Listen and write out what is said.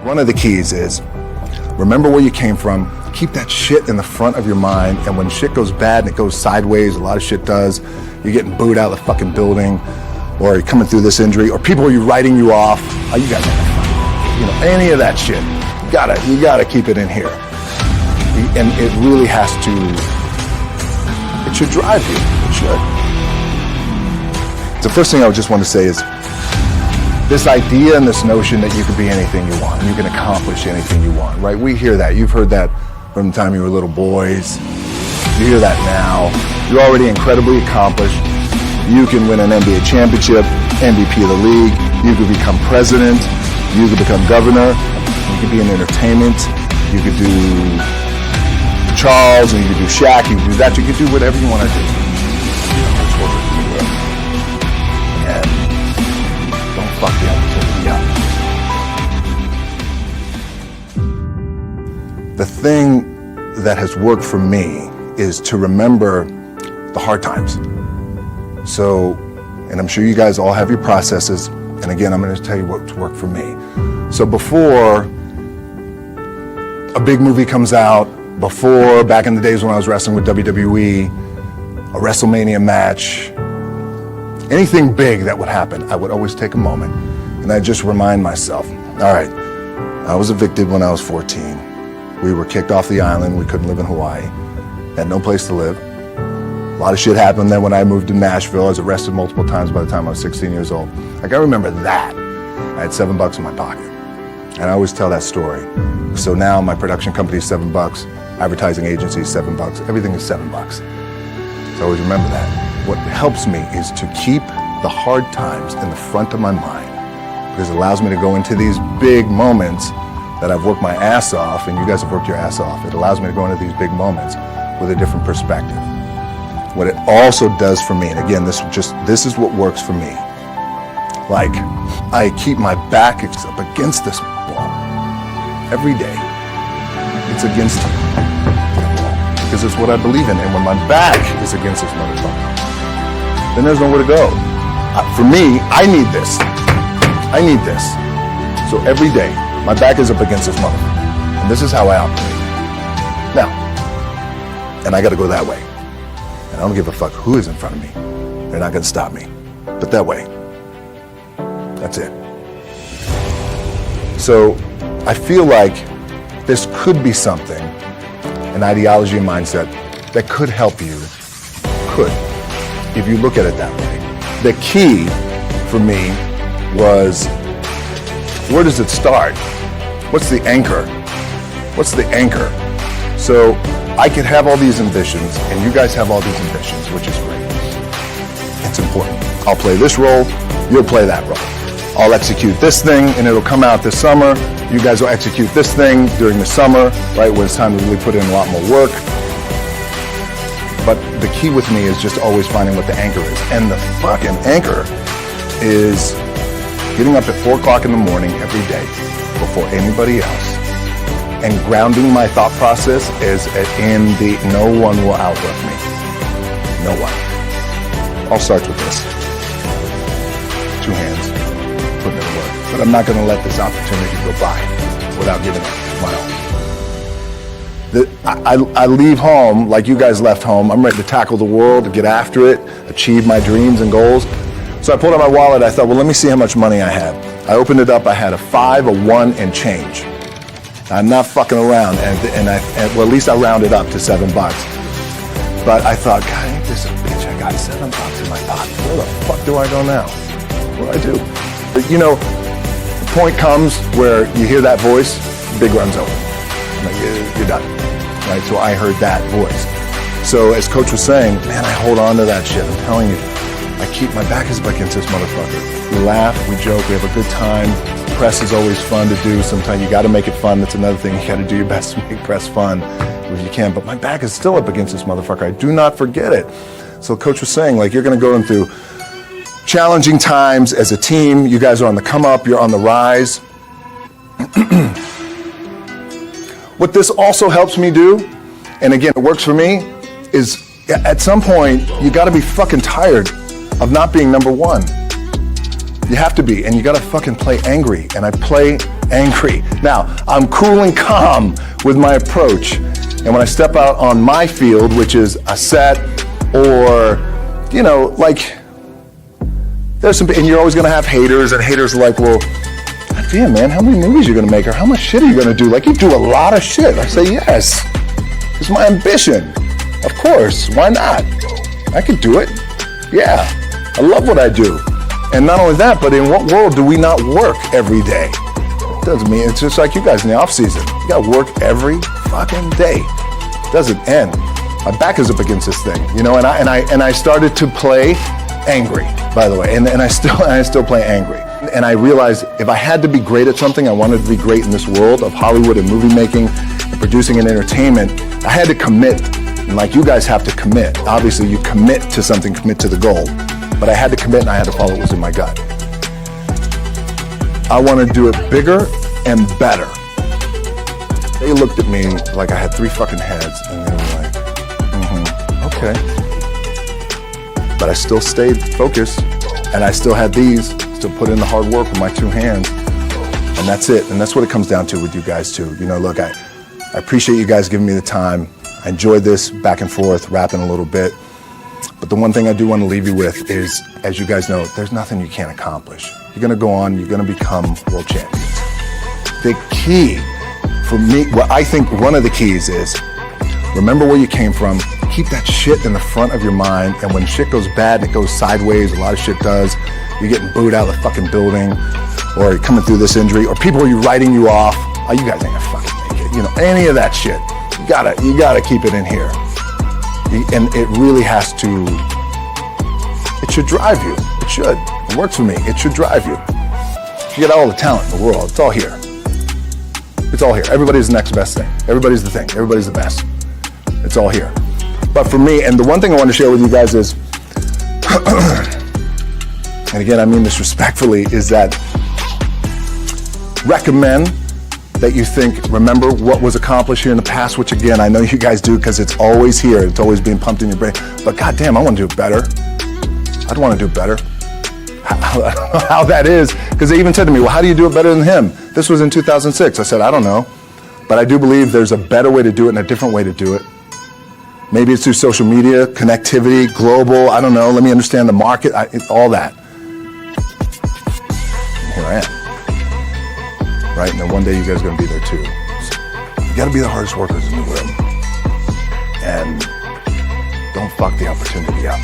One of the keys is remember where you came from. Keep that shit in the front of your mind, and when shit goes bad and it goes sideways, a lot of shit does, you're getting booed out of the fucking building, or you're coming through this injury, or people are writing you off. Oh, you guys are, any of that shit. You gotta keep it in here. And it really has to, it should drive you, it should. The first thing I would just want to say is, this idea and this notion that you can be anything you want, you can accomplish anything you want, right? We hear that. You've heard that from the time you were little boys. You hear that now. You're already incredibly accomplished. You can win an NBA championship, MVP of the league. You could become president. You could become governor. You could be in entertainment. You could do Charles, and you could do Shaq. You could do that. You could do whatever you want to do. And don't fuck the opportunity up. The thing that has worked for me is to remember the hard times. So, and I'm sure you guys all have your processes, and again, I'm going to tell you what's worked for me. So before a big movie comes out, before, back in the days when I was wrestling with WWE, a WrestleMania match, anything big that would happen, I would always take a moment and I'd just remind myself, all right, I was evicted when I was 14. We were kicked off the island. We couldn't live in Hawaii. Had no place to live. A lot of shit happened then when I moved to Nashville. I was arrested multiple times by the time I was 16 years old. Like, I remember that. I had $7 in my pocket. And I always tell that story. So now my production company is $7, advertising agency is $7, everything is $7. So I always remember that. What helps me is to keep the hard times in the front of my mind, because it allows me to go into these big moments that I've worked my ass off, and you guys have worked your ass off. It allows me to go into these big moments with a different perspective. What it also does for me, and again, this is what works for me. Like, I keep my back up against this wall every day. It's against the wall because it's what I believe in. And when my back is against this motherfucker, then there's nowhere to go. For me, I need this. I need this. So every day, my back is up against this motherfucker. And this is how I operate. Now, and I gotta go that way. And I don't give a fuck who is in front of me. They're not gonna stop me. But that way. That's it. So I feel like this could be something, an ideology and mindset that could help you. Could, if you look at it that way. The key for me was, where does it start? What's the anchor? What's the anchor? So I could have all these ambitions, and you guys have all these ambitions, which is great. It's important. I'll play this role, you'll play that role. I'll execute this thing, and it'll come out this summer. You guys will execute this thing during the summer, right, when it's time to really put in a lot more work. But the key with me is just always finding what the anchor is. And the fucking anchor is getting up at 4 o'clock in the morning every day before anybody else and grounding my thought process is in the no one will outwork me. No one. All starts with this. 2 hands, putting it to work. But I'm not going to let this opportunity go by without giving it my all. I leave home like you guys left home. I'm ready to tackle the world, to get after it, achieve my dreams and goals. So I pulled out my wallet. I thought, well, let me see how much money I have. I opened it up. I had a 5, a 1, and change. I'm not fucking around, and well, at least I rounded up to $7. But I thought, God, ain't this a bitch? I got $7 in my pocket. Where the fuck do I go now? What do I do? But, you know, the point comes where you hear that voice, big runs over. Like, you're done, right? So I heard that voice. So as Coach was saying, man, I hold on to that shit. I'm telling you, I keep my back is up against this motherfucker. We laugh, we joke, we have a good time. Press is always fun to do. Sometimes you got to make it fun. That's another thing. You got to do your best to make press fun if you can. But my back is still up against this motherfucker. I do not forget it. So Coach was saying, like, you're going to go through challenging times as a team. You guys are on the come up. You're on the rise. What this also helps me do, and again, it works for me, is at some point, you got to be fucking tired of not being number one. You have to be, and you gotta fucking play angry. And I play angry. Now, I'm cool and calm with my approach. And when I step out on my field, which is a set or, you know, like, there's some, and you're always gonna have haters, and haters are like, well, God damn, man, how many movies are you gonna make, or how much shit are you gonna do? Like, you do a lot of shit. I say, yes, it's my ambition. Of course, why not? I can do it. Yeah, I love what I do. And not only that, but in what world do we not work every day? It doesn't mean, it's just like you guys in the off season. You gotta work every fucking day. It doesn't end. My back is up against this thing, you know, and I started to play angry, by the way, and I still play angry. And I realized if I had to be great at something, I wanted to be great in this world of Hollywood and movie making and producing and entertainment, I had to commit. And like you guys have to commit. Obviously you commit to something, commit to the goal. But I had to commit and I had to follow what was in my gut. I want to do it bigger and better. They looked at me like I had 3 fucking heads and they were like, okay. But I still stayed focused and I still had still put in the hard work with my 2 hands. And that's it. And that's what it comes down to with you guys too. You know, look, I appreciate you guys giving me the time. I enjoyed this back and forth, rapping a little bit. But the one thing I do want to leave you with is, as you guys know, there's nothing you can't accomplish. You're going to go on, you're going to become world champions. The key for me, what I think one of the keys is, remember where you came from, keep that shit in the front of your mind, and when shit goes bad and it goes sideways, a lot of shit does, you're getting booed out of the fucking building, or you're coming through this injury, or people are writing you off, oh, you guys ain't gonna fucking make it, you know, any of that shit. You gotta keep it in here. And it really has to, it should drive you. It should. It works for me. It should drive you. You get all the talent in the world. It's all here. It's all here. Everybody's the next best thing. Everybody's the thing. Everybody's the best. It's all here. But for me, and the one thing I want to share with you guys is, and again, I mean this respectfully, is that recommend that you remember what was accomplished here in the past, which again, I know you guys do because it's always here. It's always being pumped in your brain. But goddamn, I want to do it better. I'd want to do it better. I don't know how that is, because they even said to me, well, how do you do it better than him? This was in 2006. I said, I don't know. But I do believe there's a better way to do it and a different way to do it. Maybe it's through social media, connectivity, global, I don't know. Let me understand the market, all that. And here I am. Right? And then one day you guys are going to be there too. So you got to be the hardest workers in the room. And don't fuck the opportunity up.